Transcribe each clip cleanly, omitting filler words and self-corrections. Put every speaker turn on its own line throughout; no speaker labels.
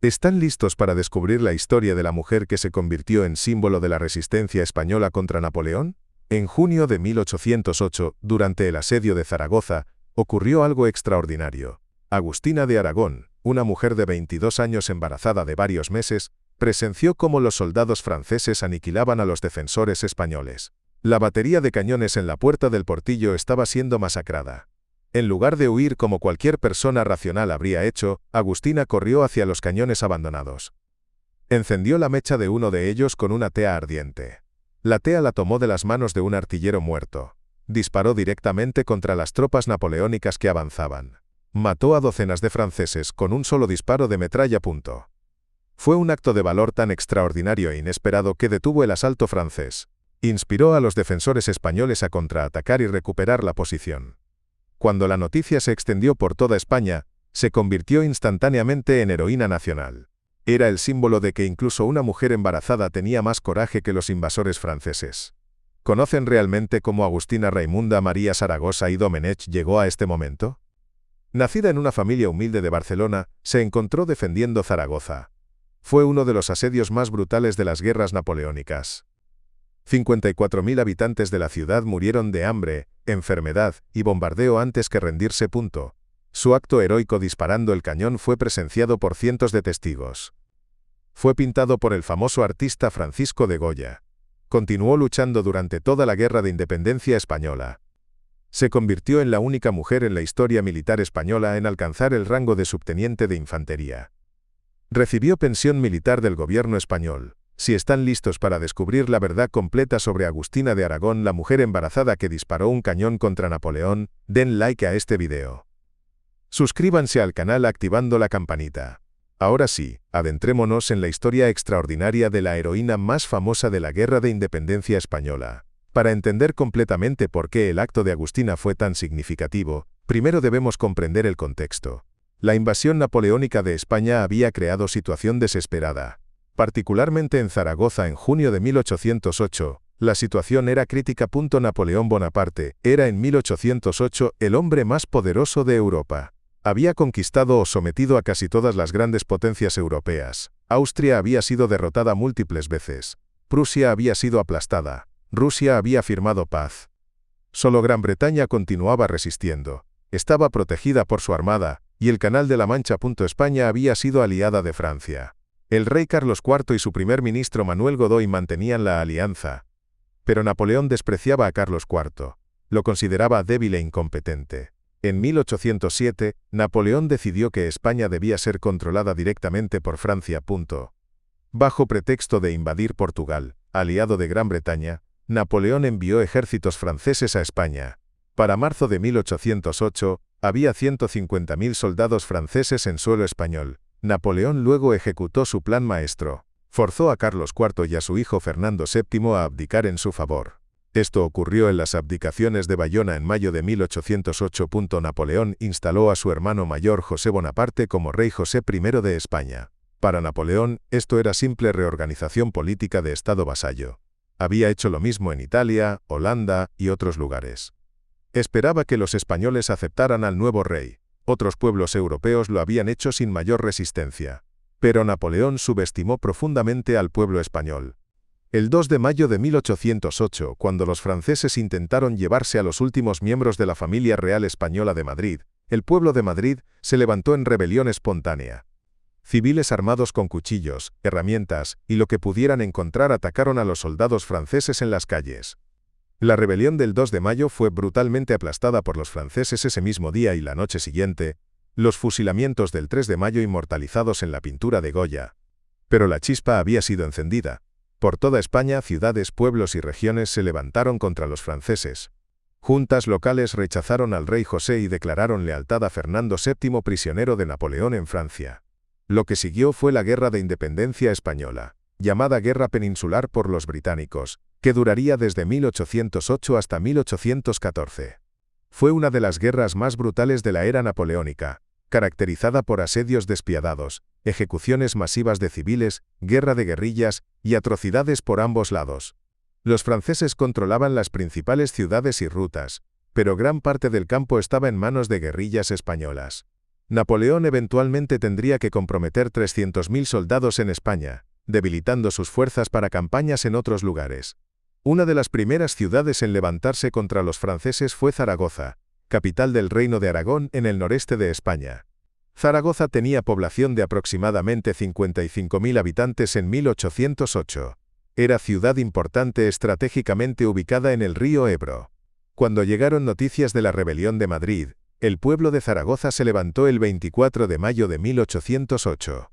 ¿Están listos para descubrir la historia de la mujer que se convirtió en símbolo de la resistencia española contra Napoleón? En junio de 1808, durante el asedio de Zaragoza, ocurrió algo extraordinario. Agustina de Aragón, una mujer de 22 años embarazada de varios meses, presenció cómo los soldados franceses aniquilaban a los defensores españoles. La batería de cañones en la puerta del portillo estaba siendo masacrada. En lugar de huir como cualquier persona racional habría hecho, Agustina corrió hacia los cañones abandonados. Encendió la mecha de uno de ellos con una tea ardiente. La tea la tomó de las manos de un artillero muerto. Disparó directamente contra las tropas napoleónicas que avanzaban. Mató a docenas de franceses con un solo disparo de metralla. Fue un acto de valor tan extraordinario e inesperado que detuvo el asalto francés. Inspiró a los defensores españoles a contraatacar y recuperar la posición. Cuando la noticia se extendió por toda España, se convirtió instantáneamente en heroína nacional. Era el símbolo de que incluso una mujer embarazada tenía más coraje que los invasores franceses. ¿Conocen realmente cómo Agustina Raimunda María Zaragoza y Domenech llegó a este momento? Nacida en una familia humilde de Barcelona, se encontró defendiendo Zaragoza. Fue uno de los asedios más brutales de las guerras napoleónicas. 54.000 habitantes de la ciudad murieron de hambre, enfermedad y bombardeo antes que rendirse. Su acto heroico disparando el cañón fue presenciado por cientos de testigos. Fue pintado por el famoso artista Francisco de Goya. Continuó luchando durante toda la Guerra de Independencia española. Se convirtió en la única mujer en la historia militar española en alcanzar el rango de subteniente de infantería. Recibió pensión militar del gobierno español. Si están listos para descubrir la verdad completa sobre Agustina de Aragón, la mujer embarazada que disparó un cañón contra Napoleón, den like a este video. Suscríbanse al canal activando la campanita. Ahora sí, adentrémonos en la historia extraordinaria de la heroína más famosa de la Guerra de Independencia española. Para entender completamente por qué el acto de Agustina fue tan significativo, primero debemos comprender el contexto. La invasión napoleónica de España había creado situación desesperada. Particularmente en Zaragoza en junio de 1808, la situación era crítica. Napoleón Bonaparte era en 1808 el hombre más poderoso de Europa. Había conquistado o sometido a casi todas las grandes potencias europeas. Austria había sido derrotada múltiples veces. Prusia había sido aplastada. Rusia había firmado paz. Solo Gran Bretaña continuaba resistiendo. Estaba protegida por su armada, y el Canal de la Mancha. España había sido aliada de Francia. El rey Carlos IV y su primer ministro Manuel Godoy mantenían la alianza. Pero Napoleón despreciaba a Carlos IV. Lo consideraba débil e incompetente. En 1807, Napoleón decidió que España debía ser controlada directamente por Francia. Bajo pretexto de invadir Portugal, aliado de Gran Bretaña, Napoleón envió ejércitos franceses a España. Para marzo de 1808, había 150.000 soldados franceses en suelo español. Napoleón luego ejecutó su plan maestro. Forzó a Carlos IV y a su hijo Fernando VII a abdicar en su favor. Esto ocurrió en las abdicaciones de Bayona en mayo de 1808. Napoleón instaló a su hermano mayor José Bonaparte como rey José I de España. Para Napoleón, esto era simple reorganización política de Estado vasallo. Había hecho lo mismo en Italia, Holanda y otros lugares. Esperaba que los españoles aceptaran al nuevo rey. Otros pueblos europeos lo habían hecho sin mayor resistencia. Pero Napoleón subestimó profundamente al pueblo español. El 2 de mayo de 1808, cuando los franceses intentaron llevarse a los últimos miembros de la familia real española de Madrid, el pueblo de Madrid se levantó en rebelión espontánea. Civiles armados con cuchillos, herramientas y lo que pudieran encontrar atacaron a los soldados franceses en las calles. La rebelión del 2 de mayo fue brutalmente aplastada por los franceses ese mismo día y la noche siguiente, los fusilamientos del 3 de mayo inmortalizados en la pintura de Goya. Pero la chispa había sido encendida. Por toda España, ciudades, pueblos y regiones se levantaron contra los franceses. Juntas locales rechazaron al rey José y declararon lealtad a Fernando VII, prisionero de Napoleón en Francia. Lo que siguió fue la Guerra de Independencia española, llamada Guerra Peninsular por los británicos, que duraría desde 1808 hasta 1814. Fue una de las guerras más brutales de la era napoleónica, caracterizada por asedios despiadados, ejecuciones masivas de civiles, guerra de guerrillas y atrocidades por ambos lados. Los franceses controlaban las principales ciudades y rutas, pero gran parte del campo estaba en manos de guerrillas españolas. Napoleón eventualmente tendría que comprometer 300.000 soldados en España, debilitando sus fuerzas para campañas en otros lugares. Una de las primeras ciudades en levantarse contra los franceses fue Zaragoza, capital del Reino de Aragón en el noreste de España. Zaragoza tenía población de aproximadamente 55.000 habitantes en 1808. Era ciudad importante estratégicamente ubicada en el río Ebro. Cuando llegaron noticias de la rebelión de Madrid, el pueblo de Zaragoza se levantó el 24 de mayo de 1808.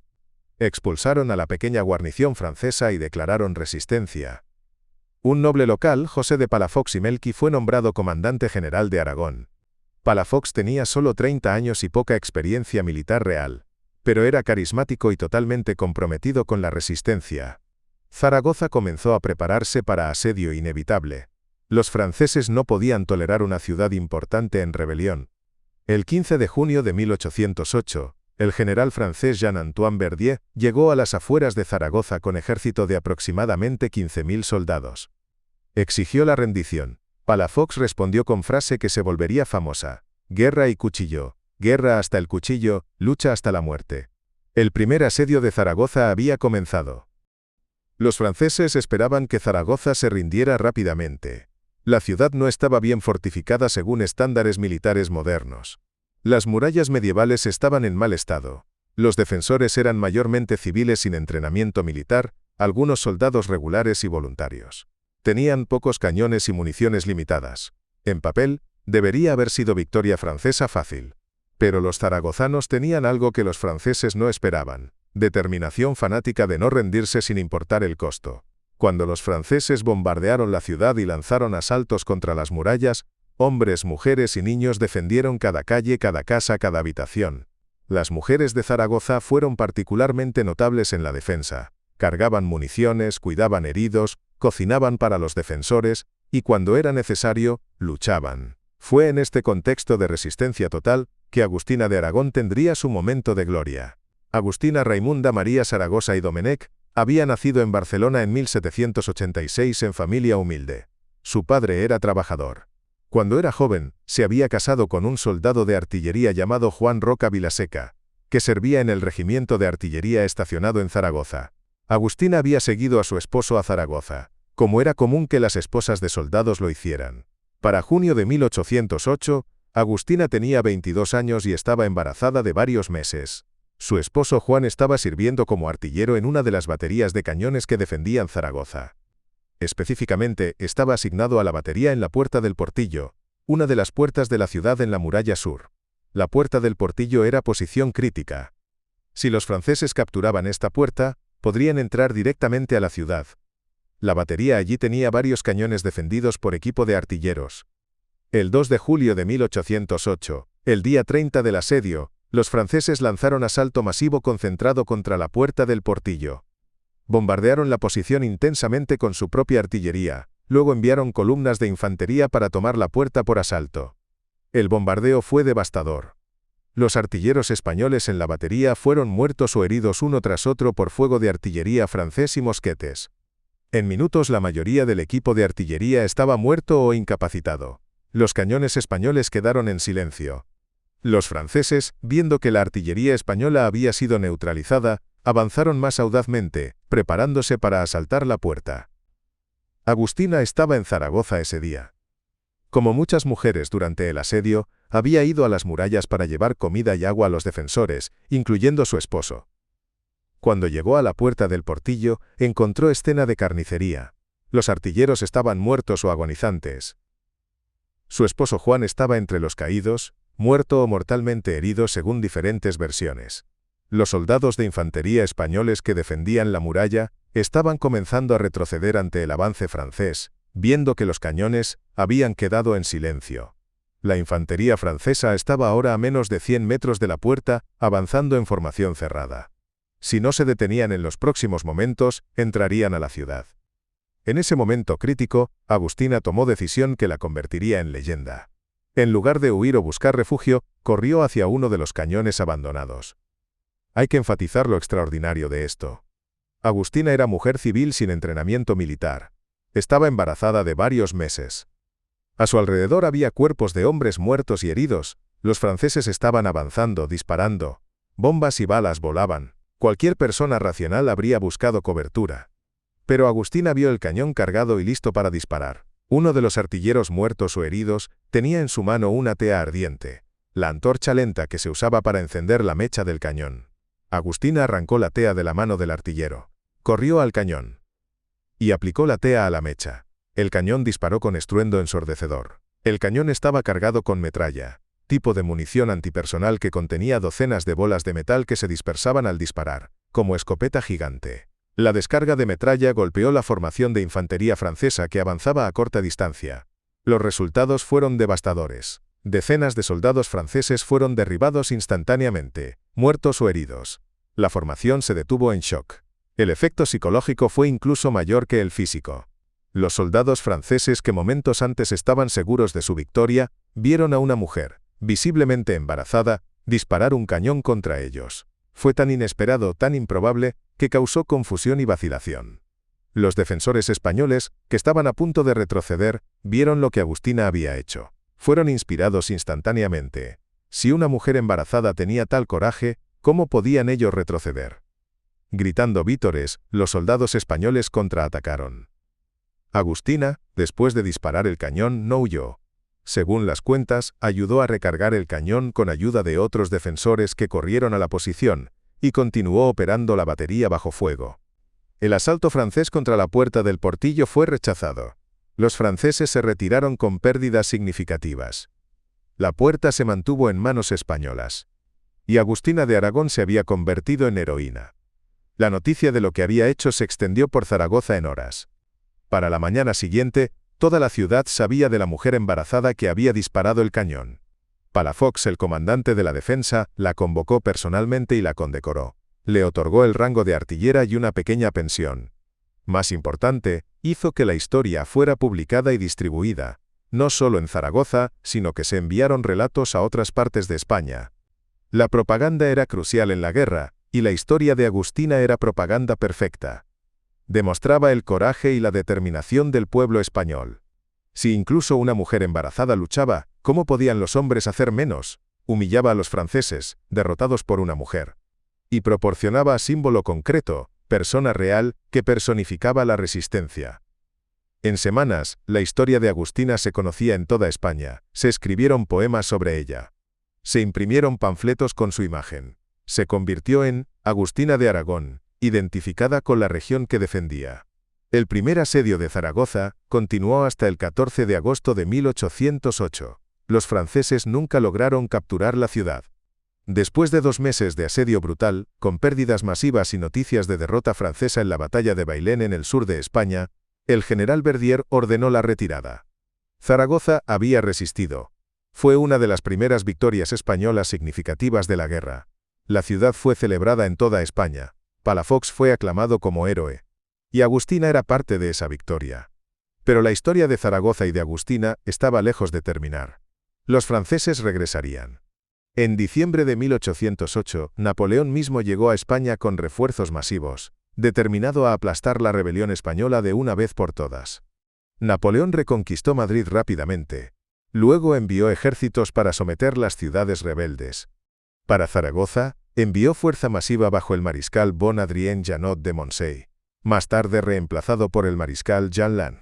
Expulsaron a la pequeña guarnición francesa y declararon resistencia. Un noble local, José de Palafox y Melqui, fue nombrado comandante general de Aragón. Palafox tenía solo 30 años y poca experiencia militar real, pero era carismático y totalmente comprometido con la resistencia. Zaragoza comenzó a prepararse para asedio inevitable. Los franceses no podían tolerar una ciudad importante en rebelión. El 15 de junio de 1808, el general francés Jean-Antoine Verdier llegó a las afueras de Zaragoza con ejército de aproximadamente 15.000 soldados. Exigió la rendición. Palafox respondió con frase que se volvería famosa: guerra y cuchillo, guerra hasta el cuchillo, lucha hasta la muerte. El primer asedio de Zaragoza había comenzado. Los franceses esperaban que Zaragoza se rindiera rápidamente. La ciudad no estaba bien fortificada según estándares militares modernos. Las murallas medievales estaban en mal estado. Los defensores eran mayormente civiles sin entrenamiento militar, algunos soldados regulares y voluntarios. Tenían pocos cañones y municiones limitadas. En papel, debería haber sido victoria francesa fácil. Pero los zaragozanos tenían algo que los franceses no esperaban: determinación fanática de no rendirse sin importar el costo. Cuando los franceses bombardearon la ciudad y lanzaron asaltos contra las murallas, hombres, mujeres y niños defendieron cada calle, cada casa, cada habitación. Las mujeres de Zaragoza fueron particularmente notables en la defensa. Cargaban municiones, cuidaban heridos, cocinaban para los defensores, y cuando era necesario, luchaban. Fue en este contexto de resistencia total que Agustina de Aragón tendría su momento de gloria. Agustina Raimunda María Zaragoza y Domenech había nacido en Barcelona en 1786 en familia humilde. Su padre era trabajador. Cuando era joven, se había casado con un soldado de artillería llamado Juan Roca Vilaseca, que servía en el regimiento de artillería estacionado en Zaragoza. Agustina había seguido a su esposo a Zaragoza, como era común que las esposas de soldados lo hicieran. Para junio de 1808, Agustina tenía 22 años y estaba embarazada de varios meses. Su esposo Juan estaba sirviendo como artillero en una de las baterías de cañones que defendían Zaragoza. Específicamente, estaba asignado a la batería en la Puerta del Portillo, una de las puertas de la ciudad en la muralla sur. La Puerta del Portillo era posición crítica. Si los franceses capturaban esta puerta, podrían entrar directamente a la ciudad. La batería allí tenía varios cañones defendidos por equipo de artilleros. El 2 de julio de 1808, el día 30 del asedio, los franceses lanzaron asalto masivo concentrado contra la Puerta del Portillo. Bombardearon la posición intensamente con su propia artillería, luego enviaron columnas de infantería para tomar la puerta por asalto. El bombardeo fue devastador. Los artilleros españoles en la batería fueron muertos o heridos uno tras otro por fuego de artillería francés y mosquetes. En minutos la mayoría del equipo de artillería estaba muerto o incapacitado. Los cañones españoles quedaron en silencio. Los franceses, viendo que la artillería española había sido neutralizada, avanzaron más audazmente, preparándose para asaltar la puerta. Agustina estaba en Zaragoza ese día. Como muchas mujeres durante el asedio, había ido a las murallas para llevar comida y agua a los defensores, incluyendo su esposo. Cuando llegó a la Puerta del Portillo, encontró escena de carnicería. Los artilleros estaban muertos o agonizantes. Su esposo Juan estaba entre los caídos, muerto o mortalmente herido según diferentes versiones. Los soldados de infantería españoles que defendían la muralla estaban comenzando a retroceder ante el avance francés, viendo que los cañones habían quedado en silencio. La infantería francesa estaba ahora a menos de 100 metros de la puerta, avanzando en formación cerrada. Si no se detenían en los próximos momentos, entrarían a la ciudad. En ese momento crítico, Agustina tomó decisión que la convertiría en leyenda. En lugar de huir o buscar refugio, corrió hacia uno de los cañones abandonados. Hay que enfatizar lo extraordinario de esto. Agustina era mujer civil sin entrenamiento militar. Estaba embarazada de varios meses. A su alrededor había cuerpos de hombres muertos y heridos, Los franceses estaban avanzando, disparando. Bombas y balas volaban. Cualquier persona racional habría buscado cobertura. Pero Agustina vio el cañón cargado y listo para disparar. Uno de los artilleros muertos o heridos tenía en su mano una tea ardiente, la antorcha lenta que se usaba para encender la mecha del cañón. Agustina arrancó la tea de la mano del artillero. Corrió al cañón y aplicó la tea a la mecha. El cañón disparó con estruendo ensordecedor. El cañón estaba cargado con metralla, tipo de munición antipersonal que contenía docenas de bolas de metal que se dispersaban al disparar, como escopeta gigante. La descarga de metralla golpeó la formación de infantería francesa que avanzaba a corta distancia. Los resultados fueron devastadores. Decenas de soldados franceses fueron derribados instantáneamente, muertos o heridos. La formación se detuvo en shock. El efecto psicológico fue incluso mayor que el físico. Los soldados franceses que momentos antes estaban seguros de su victoria, vieron a una mujer, visiblemente embarazada, disparar un cañón contra ellos. Fue tan inesperado, tan improbable, que causó confusión y vacilación. Los defensores españoles, que estaban a punto de retroceder, vieron lo que Agustina había hecho. Fueron inspirados instantáneamente. Si una mujer embarazada tenía tal coraje, ¿cómo podían ellos retroceder? Gritando vítores, los soldados españoles contraatacaron. Agustina, después de disparar el cañón, no huyó. Según las cuentas, ayudó a recargar el cañón con ayuda de otros defensores que corrieron a la posición, y continuó operando la batería bajo fuego. El asalto francés contra la puerta del Portillo fue rechazado. Los franceses se retiraron con pérdidas significativas. La puerta se mantuvo en manos españolas. Y Agustina de Aragón se había convertido en heroína. La noticia de lo que había hecho se extendió por Zaragoza en horas. Para la mañana siguiente, toda la ciudad sabía de la mujer embarazada que había disparado el cañón. Palafox, el comandante de la defensa, la convocó personalmente y la condecoró. Le otorgó el rango de artillera y una pequeña pensión. Más importante, hizo que la historia fuera publicada y distribuida, no solo en Zaragoza, sino que se enviaron relatos a otras partes de España. La propaganda era crucial en la guerra, y la historia de Agustina era propaganda perfecta. Demostraba el coraje y la determinación del pueblo español. Si incluso una mujer embarazada luchaba, ¿cómo podían los hombres hacer menos? Humillaba a los franceses, derrotados por una mujer. Y proporcionaba símbolo concreto, persona real, que personificaba la resistencia. En semanas, la historia de Agustina se conocía en toda España, se escribieron poemas sobre ella. Se imprimieron panfletos con su imagen. Se convirtió en Agustina de Aragón, identificada con la región que defendía. El primer asedio de Zaragoza continuó hasta el 14 de agosto de 1808. Los franceses nunca lograron capturar la ciudad. Después de 2 meses de asedio brutal, con pérdidas masivas y noticias de derrota francesa en la batalla de Bailén en el sur de España, el general Verdier ordenó la retirada. Zaragoza había resistido. Fue una de las primeras victorias españolas significativas de la guerra. La ciudad fue celebrada en toda España. Palafox fue aclamado como héroe. Y Agustina era parte de esa victoria. Pero la historia de Zaragoza y de Agustina estaba lejos de terminar. Los franceses regresarían. En diciembre de 1808, Napoleón mismo llegó a España con refuerzos masivos, determinado a aplastar la rebelión española de una vez por todas. Napoleón reconquistó Madrid rápidamente. Luego envió ejércitos para someter las ciudades rebeldes. Para Zaragoza, envió fuerza masiva bajo el mariscal Bon-Adrien Janot de Moncey, más tarde reemplazado por el mariscal Jean Lannes.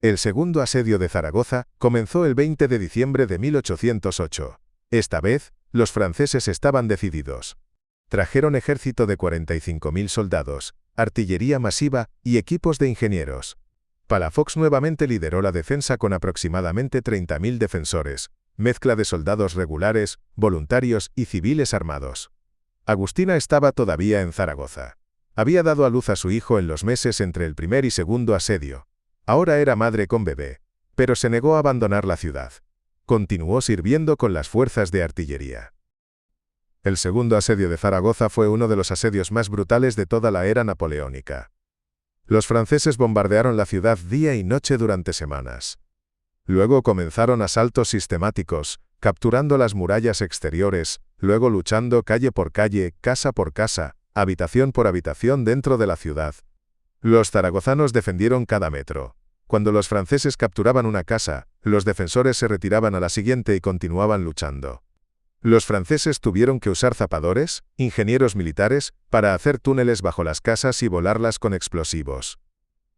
El segundo asedio de Zaragoza comenzó el 20 de diciembre de 1808. Esta vez, los franceses estaban decididos. Trajeron ejército de 45.000 soldados, artillería masiva y equipos de ingenieros. Palafox nuevamente lideró la defensa con aproximadamente 30.000 defensores, mezcla de soldados regulares, voluntarios y civiles armados. Agustina estaba todavía en Zaragoza. Había dado a luz a su hijo en los meses entre el primer y segundo asedio. Ahora era madre con bebé, pero se negó a abandonar la ciudad. Continuó sirviendo con las fuerzas de artillería. El segundo asedio de Zaragoza fue uno de los asedios más brutales de toda la era napoleónica. Los franceses bombardearon la ciudad día y noche durante semanas. Luego comenzaron asaltos sistemáticos, capturando las murallas exteriores, luego luchando calle por calle, casa por casa, habitación por habitación dentro de la ciudad. Los zaragozanos defendieron cada metro. Cuando los franceses capturaban una casa, los defensores se retiraban a la siguiente y continuaban luchando. Los franceses tuvieron que usar zapadores, ingenieros militares, para hacer túneles bajo las casas y volarlas con explosivos.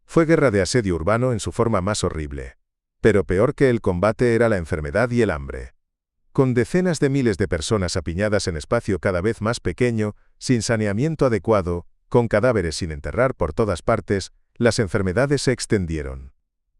Fue guerra de asedio urbano en su forma más horrible. Pero peor que el combate era la enfermedad y el hambre. Con decenas de miles de personas apiñadas en espacio cada vez más pequeño, sin saneamiento adecuado, con cadáveres sin enterrar por todas partes, las enfermedades se extendieron.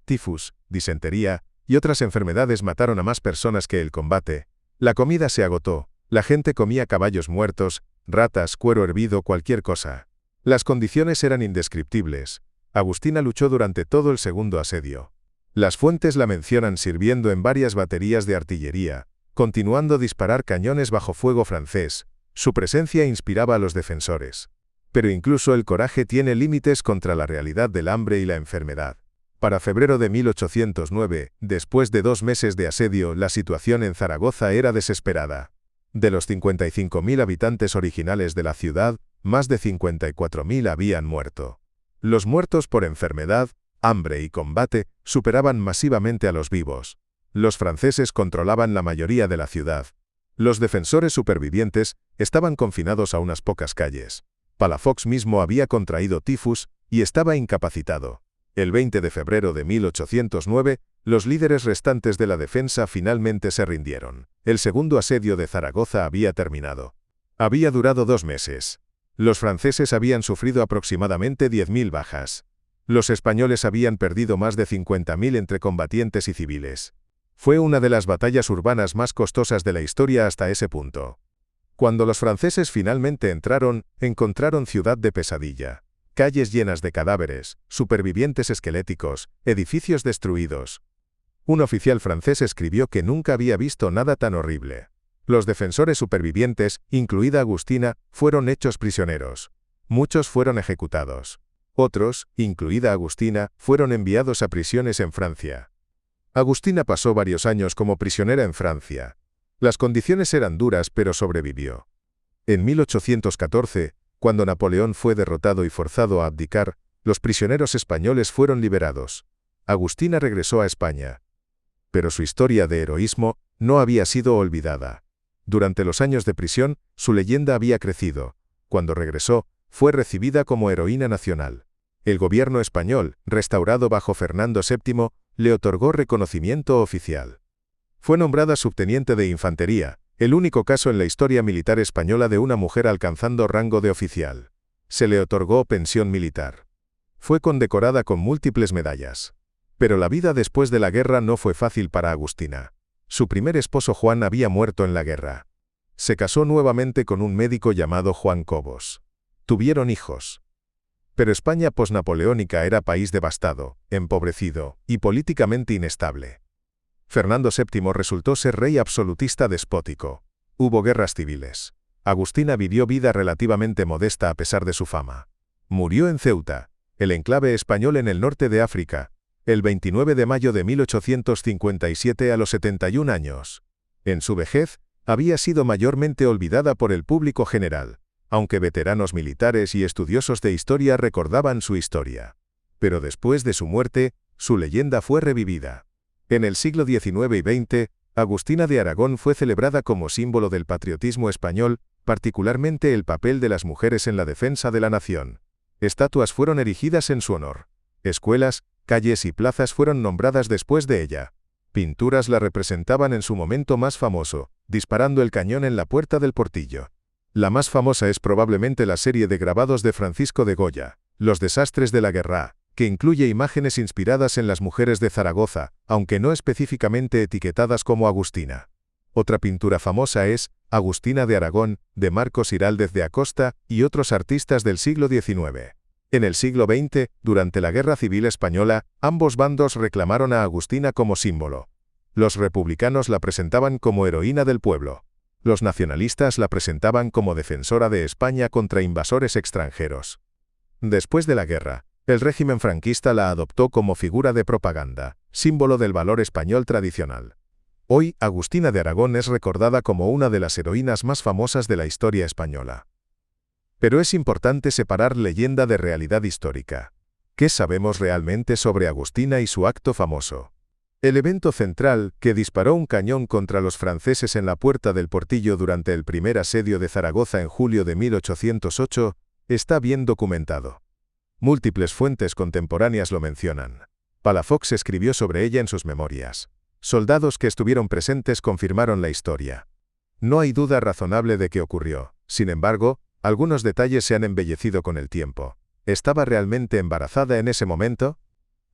Tifus, disentería y otras enfermedades mataron a más personas que el combate. La comida se agotó, la gente comía caballos muertos, ratas, cuero hervido, cualquier cosa. Las condiciones eran indescriptibles. Agustina luchó durante todo el segundo asedio. Las fuentes la mencionan sirviendo en varias baterías de artillería, continuando a disparar cañones bajo fuego francés. Su presencia inspiraba a los defensores. Pero incluso el coraje tiene límites contra la realidad del hambre y la enfermedad. Para febrero de 1809, después de 2 meses de asedio, la situación en Zaragoza era desesperada. De los 55.000 habitantes originales de la ciudad, más de 54.000 habían muerto. Los muertos por enfermedad, hambre y combate superaban masivamente a los vivos. Los franceses controlaban la mayoría de la ciudad. Los defensores supervivientes estaban confinados a unas pocas calles. Palafox mismo había contraído tifus y estaba incapacitado. El 20 de febrero de 1809, los líderes restantes de la defensa finalmente se rindieron. El segundo asedio de Zaragoza había terminado. Había durado 2 meses. Los franceses habían sufrido aproximadamente 10.000 bajas. Los españoles habían perdido más de 50.000 entre combatientes y civiles. Fue una de las batallas urbanas más costosas de la historia hasta ese punto. Cuando los franceses finalmente entraron, encontraron ciudad de pesadilla. Calles llenas de cadáveres, supervivientes esqueléticos, edificios destruidos. Un oficial francés escribió que nunca había visto nada tan horrible. Los defensores supervivientes, incluida Agustina, fueron hechos prisioneros. Muchos fueron ejecutados. Otros, incluida Agustina, fueron enviados a prisiones en Francia. Agustina pasó varios años como prisionera en Francia. Las condiciones eran duras, pero sobrevivió. En 1814, cuando Napoleón fue derrotado y forzado a abdicar, los prisioneros españoles fueron liberados. Agustina regresó a España. Pero su historia de heroísmo no había sido olvidada. Durante los años de prisión, su leyenda había crecido. Cuando regresó, fue recibida como heroína nacional. El gobierno español, restaurado bajo Fernando VII, le otorgó reconocimiento oficial. Fue nombrada subteniente de infantería, el único caso en la historia militar española de una mujer alcanzando rango de oficial. Se le otorgó pensión militar. Fue condecorada con múltiples medallas. Pero la vida después de la guerra no fue fácil para Agustina. Su primer esposo Juan había muerto en la guerra. Se casó nuevamente con un médico llamado Juan Cobos. Tuvieron hijos. Pero España posnapoleónica era país devastado, empobrecido y políticamente inestable. Fernando VII resultó ser rey absolutista despótico. Hubo guerras civiles. Agustina vivió vida relativamente modesta a pesar de su fama. Murió en Ceuta, el enclave español en el norte de África, el 29 de mayo de 1857 a los 71 años. En su vejez, había sido mayormente olvidada por el público general, aunque veteranos militares y estudiosos de historia recordaban su historia. Pero después de su muerte, su leyenda fue revivida. En el siglo XIX y XX, Agustina de Aragón fue celebrada como símbolo del patriotismo español, particularmente el papel de las mujeres en la defensa de la nación. Estatuas fueron erigidas en su honor. Escuelas, calles y plazas fueron nombradas después de ella. Pinturas la representaban en su momento más famoso, disparando el cañón en la puerta del portillo. La más famosa es probablemente la serie de grabados de Francisco de Goya, Los desastres de la guerra, que incluye imágenes inspiradas en las mujeres de Zaragoza, aunque no específicamente etiquetadas como Agustina. Otra pintura famosa es Agustina de Aragón, de Marcos Iraldez de Acosta y otros artistas del siglo XIX. En el siglo XX, durante la Guerra Civil Española, ambos bandos reclamaron a Agustina como símbolo. Los republicanos la presentaban como heroína del pueblo. Los nacionalistas la presentaban como defensora de España contra invasores extranjeros. Después de la guerra, el régimen franquista la adoptó como figura de propaganda, símbolo del valor español tradicional. Hoy, Agustina de Aragón es recordada como una de las heroínas más famosas de la historia española. Pero es importante separar leyenda de realidad histórica. ¿Qué sabemos realmente sobre Agustina y su acto famoso? El evento central, que disparó un cañón contra los franceses en la Puerta del Portillo durante el primer asedio de Zaragoza en julio de 1808, está bien documentado. Múltiples fuentes contemporáneas lo mencionan. Palafox escribió sobre ella en sus memorias. Soldados que estuvieron presentes confirmaron la historia. No hay duda razonable de que ocurrió. Sin embargo, algunos detalles se han embellecido con el tiempo. ¿Estaba realmente embarazada en ese momento?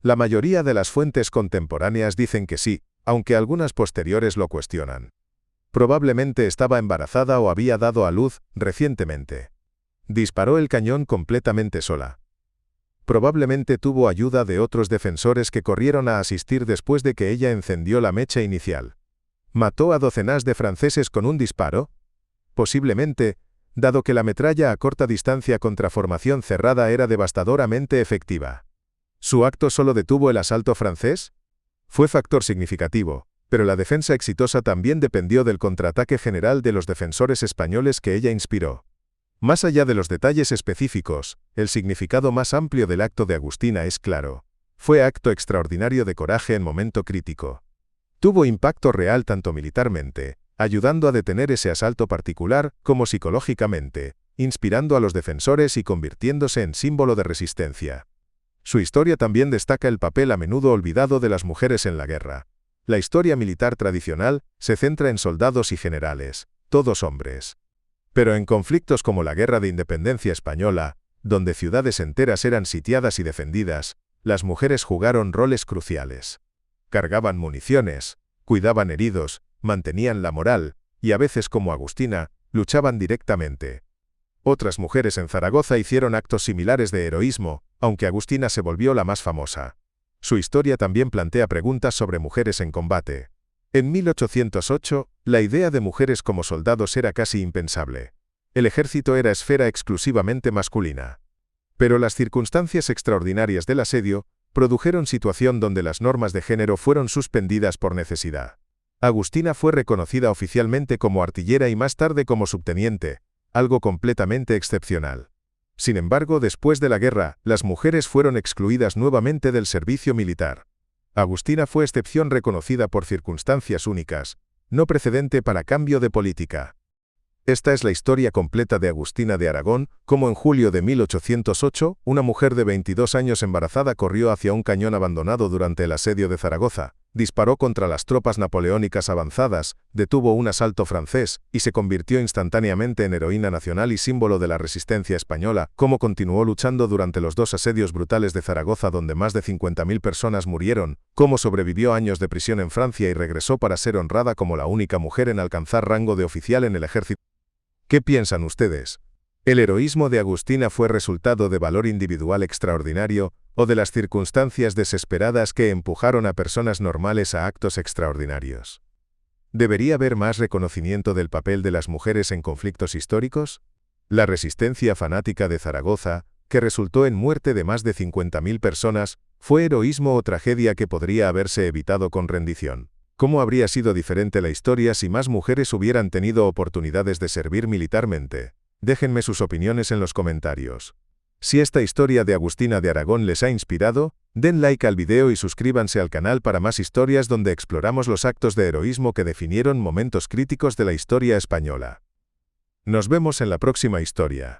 La mayoría de las fuentes contemporáneas dicen que sí, aunque algunas posteriores lo cuestionan. Probablemente estaba embarazada o había dado a luz recientemente. Disparó el cañón completamente sola. Probablemente tuvo ayuda de otros defensores que corrieron a asistir después de que ella encendió la mecha inicial. ¿Mató a docenas de franceses con un disparo? Posiblemente, dado que la metralla a corta distancia contra formación cerrada era devastadoramente efectiva. ¿Su acto solo detuvo el asalto francés? Fue factor significativo, pero la defensa exitosa también dependió del contraataque general de los defensores españoles que ella inspiró. Más allá de los detalles específicos, el significado más amplio del acto de Agustina es claro. Fue acto extraordinario de coraje en momento crítico. Tuvo impacto real tanto militarmente, ayudando a detener ese asalto particular, como psicológicamente, inspirando a los defensores y convirtiéndose en símbolo de resistencia. Su historia también destaca el papel a menudo olvidado de las mujeres en la guerra. La historia militar tradicional se centra en soldados y generales, todos hombres. Pero en conflictos como la Guerra de Independencia Española, donde ciudades enteras eran sitiadas y defendidas, las mujeres jugaron roles cruciales. Cargaban municiones, cuidaban heridos, mantenían la moral, y a veces como Agustina, luchaban directamente. Otras mujeres en Zaragoza hicieron actos similares de heroísmo, aunque Agustina se volvió la más famosa. Su historia también plantea preguntas sobre mujeres en combate. En 1808, la idea de mujeres como soldados era casi impensable. El ejército era esfera exclusivamente masculina. Pero las circunstancias extraordinarias del asedio produjeron situación donde las normas de género fueron suspendidas por necesidad. Agustina fue reconocida oficialmente como artillera y más tarde como subteniente, algo completamente excepcional. Sin embargo, después de la guerra, las mujeres fueron excluidas nuevamente del servicio militar. Agustina fue excepción reconocida por circunstancias únicas, no precedente para cambio de política. Esta es la historia completa de Agustina de Aragón, como en julio de 1808, una mujer de 22 años embarazada corrió hacia un cañón abandonado durante el asedio de Zaragoza, disparó contra las tropas napoleónicas avanzadas, detuvo un asalto francés, y se convirtió instantáneamente en heroína nacional y símbolo de la resistencia española, como continuó luchando durante los dos asedios brutales de Zaragoza donde más de 50.000 personas murieron, cómo sobrevivió años de prisión en Francia y regresó para ser honrada como la única mujer en alcanzar rango de oficial en el ejército. ¿Qué piensan ustedes? ¿El heroísmo de Agustina fue resultado de valor individual extraordinario, o de las circunstancias desesperadas que empujaron a personas normales a actos extraordinarios? ¿Debería haber más reconocimiento del papel de las mujeres en conflictos históricos? La resistencia fanática de Zaragoza, que resultó en muerte de más de 50.000 personas, ¿fue heroísmo o tragedia que podría haberse evitado con rendición? ¿Cómo habría sido diferente la historia si más mujeres hubieran tenido oportunidades de servir militarmente? Déjenme sus opiniones en los comentarios. Si esta historia de Agustina de Aragón les ha inspirado, den like al video y suscríbanse al canal para más historias donde exploramos los actos de heroísmo que definieron momentos críticos de la historia española. Nos vemos en la próxima historia.